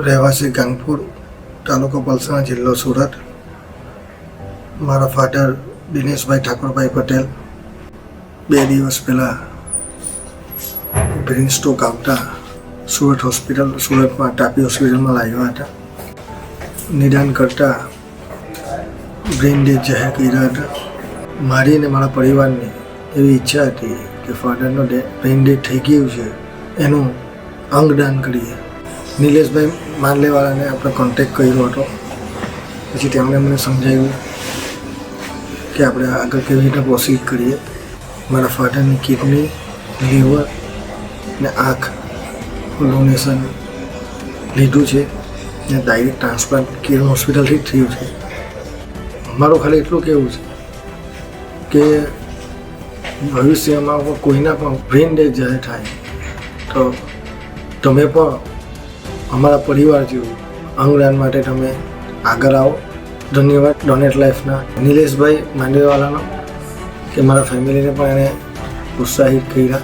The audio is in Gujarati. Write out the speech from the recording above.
રહેવાસી ગાંગપુર, તાલુકો પલસાણા, જિલ્લો સુરત. મારા ફાધર દિનેશભાઈ ઠાકોરભાઈ પટેલ 2 દિવસ પહેલાં બ્રેન સ્ટ્રોક આવતા સુરતમાં ટાપી હોસ્પિટલમાં લાવ્યા હતા. નિદાન કરતાં બ્રેન ડેથ જાહેર કર્યા હતા. મારી અને મારા પરિવારની એવી ઈચ્છા હતી કે ફાધરનો બ્રેન ડેથ થઈ ગયું છે, એનું અંગદાન કરીએ. નિલેશભાઈ માંડલેવાળાને આપણે કોન્ટેક્ટ કર્યો હતો. પછી તેમણે મને સમજાવ્યું કે આપણે આગળ કેવી રીતે પ્રોસીડ કરીએ. મારા ફાધરની કિડની, લીવર ને આંખ ડોનેશન લીધું છે ને ડાયરેક્ટ ટ્રાન્સપ્લાન્ટ કિરણ હોસ્પિટલથી જ થયું છે. મારું ખાલી એટલું કહેવું છે કે ભવિષ્યમાં કોઈના પણ બ્રેન ડેથ જાહેર થાય તો તમે પણ અમારા પરિવાર જેવું અંગદાન માટે તમે આગળ આવો. ધન્યવાદ ડોનેટ લાઈફના નિલેશભાઈ માંડવેવાલાનો કે મારા ફેમિલીને પણ એને ઉત્સાહિત કર્યા.